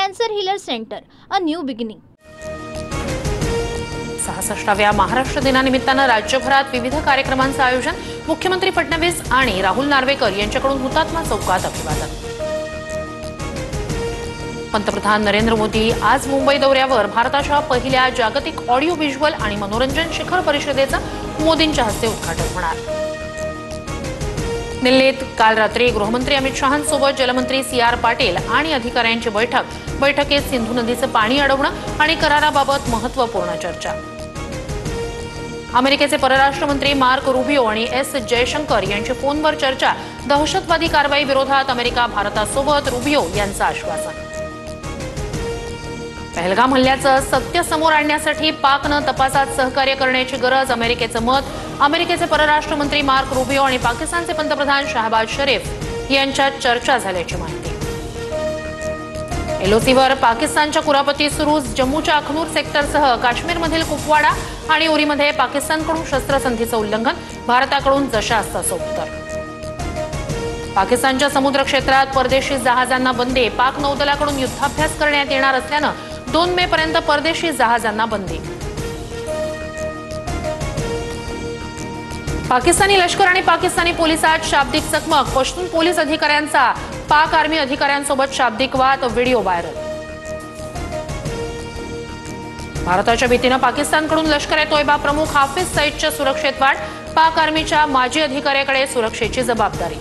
Cancer healer centre, a new beginning. 66व्या महाराष्ट्र दिनानिमित्तानं राज्यभरात विविध कार्यक्रमांचं आयोजन। मुख्यमंत्री फडणवीस आणि राहुल नार्वेकर यांच्याकडून हुतात्मा चौकात अभिवादन। पंतप्रधान नरेंद्र मोदी आज मुंबई दौऱ्यावर। भारताच्या पहिल्या जागतिक ऑडिओ व्हिज्युअल आणि मनोरंजन शिखर परिषदेचं मोदींच्या हस्ते उद्घाटन होणार। दिल्लीत काल रात्री गृहमंत्री अमित शहांसोबत जलमंत्री CR पाटील आणि अधिकाऱ्यांची बैठकीत सिंधू नदीचं पाणी अडवणं आणि कराराबाबत महत्त्वपूर्ण चर्चा। अमेरिकेचे परराष्ट्र मंत्री मार्क रुबियो आणि S जयशंकर यांची फोनवर चर्चा। दहशतवादी कारवाई विरोधात अमेरिका भारतासोबत, रुबियो यांचं आश्वासन। पहलगाम हल्ल्याचं सत्य समोर आणण्यासाठी पाकनं तपासात सहकार्य करण्याची गरज, अमेरिकेचं मत। अमेरिकेचे परराष्ट्र मंत्री मार्क रुबियो आणि पाकिस्तानचे पंतप्रधान शहबाज शरीफ यांच्यात चर्चा झाल्याची माहिती। LOCवर पाकिस्तानच्या कुरापती सुरू। जम्मूच्या अखनूर सेक्टरसह काश्मीरमधील कुपवाडा आणि उरीमध्ये पाकिस्तानकडून शस्त्रसंधीचं उल्लंघन, भारताकडून जशास तसं उत्तर। पाकिस्तानच्या समुद्र क्षेत्रात परदेशी जहाजांना बंदी। पाक नौदलाकडून युद्धाभ्यास करण्यात येणार असल्यानं 2 मे पर्यंत परदेशी जहाजांना बंदी। पाकिस्तानी लष्कर आणि पाकिस्तानी पोलिसात शाब्दिक चकमक। पश्तून पोलीस अधिकाऱ्यांचा पाक आर्मी अधिकाऱ्यांसोबत शाब्दिक वाद, व्हिडिओ व्हायरल। भारताच्या भीतीनं पाकिस्तानकडून लष्कर-ए-तोयबा प्रमुख हाफिज सईदच्या सुरक्षेत वाढ। पाक आर्मीच्या माजी अधिकाऱ्याकडे सुरक्षेची जबाबदारी।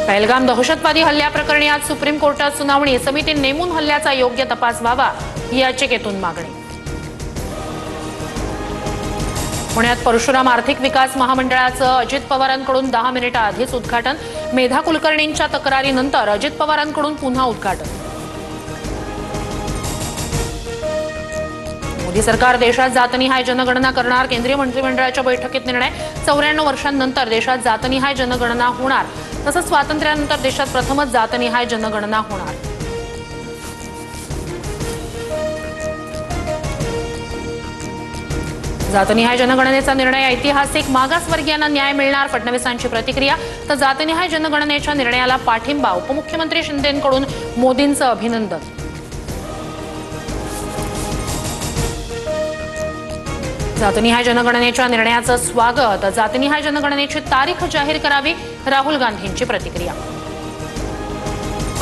पहलगाम दहशतवादी हल्ल्याप्रकरणी आज सुप्रीम कोर्टात सुनावणी। समिती नेमून हल्ल्याचा योग्य तपास व्हावा, याचिकेतून मागणी। पुण्यात परशुराम आर्थिक विकास महामंडळाचं अजित पवारांकडून 10 मिनिटांआधीच उद्घाटन। मेधा कुलकर्णींच्या तक्रारीनंतर अजित पवारांकडून पुन्हा उद्घाटन। मोदी सरकार देशात जातनिहाय जनगणना करणार। केंद्रीय मंत्रिमंडळाच्या बैठकीत निर्णय। 94 वर्षांनंतर देशात जातनिहाय जनगणना होणार। तसंच स्वातंत्र्यानंतर देशात प्रथमच जातनिहाय जनगणना होणार। जातनिहाय जनगणनेचा निर्णय ऐतिहासिक। मागासवर्गीयांना न्याय मिळणार, फडणवीसांची प्रतिक्रिया। तर जातनिहाय जनगणनेच्या निर्णयाला पाठिंबा। उपमुख्यमंत्री शिंदेंकडून मोदींचं अभिनंदन। जातनिहाय जनगणनेच्या निर्णयाचं स्वागत। जातनिहाय जनगणनेची तारीख जाहीर करावी, राहुल गांधींची प्रतिक्रिया।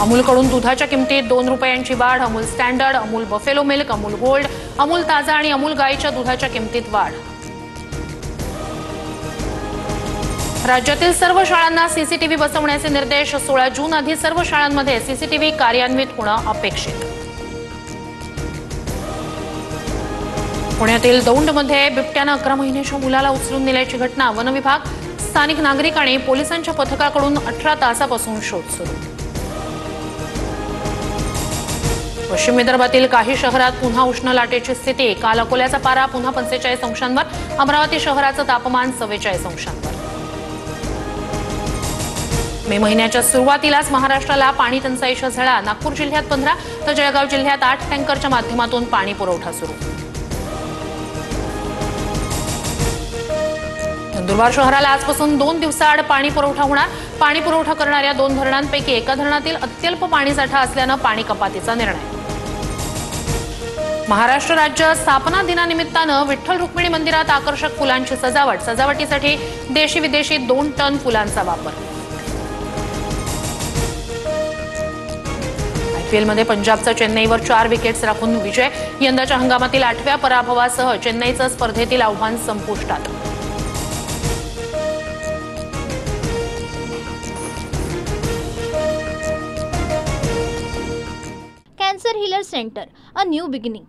अमूलकडून दुधाच्या किमतीत 2 रुपयांची वाढ। Amul standard, Amul buffalo milk, Amul gold, Amul ताजा आणि अमूल गाईच्या दुधाच्या किमतीत वाढ। राज्यातील सर्व शाळांना CCTV बसवण्याचे निर्देश। 16 जून आधी सर्व शाळांमध्ये CCTV कार्यान्वित होणं अपेक्षित। पुण्यातील दौंडमध्ये बिबट्यानं 11 महिन्याच्या मुलाला उचलून नेल्याची घटना। वन विभाग, स्थानिक नागरिक आणि पोलिसांच्या पथकाकडून 18 तासापासून शोध सुरू। पश्चिम विदर्भातील काही शहरात पुन्हा उष्ण लाटेची स्थिती। काल अकोल्याचा पारा पुन्हा 45 अंशांवर। अमरावती शहराचं तापमान 44 अंशांवर। मे महिन्याच्या सुरुवातीलाच महाराष्ट्राला पाणी टंचाईच्या झळा। नागपूर जिल्ह्यात 15 तर जळगाव जिल्ह्यात 8 टँकरच्या माध्यमातून पाणी पुरवठा सुरू। नंदुरबार शहराला आजपासून 2 दिवसाआड पाणी पुरवठा होणार। पाणी पुरवठा करणाऱ्या 2 धरणांपैकी एका धरणातील अत्यल्प पाणीसाठा असल्यानं पाणी कपातीचा निर्णय। महाराष्ट्र राज्य स्थापना दिनानिमित्तानं विठ्ठल रुक्मिणी मंदिरात आकर्षक फुलांची सजावट। सजावटीसाठी देशी विदेशी 2 टन फुलांचा वापर। IPLमध्ये पंजाबचा चेन्नईवर 4 विकेट्स राखून विजय। यंदाच्या हंगामातील 8व्या पराभवासह चेन्नईचं स्पर्धेतील आव्हान संपुष्टात। Cancer healer centre, a new beginning.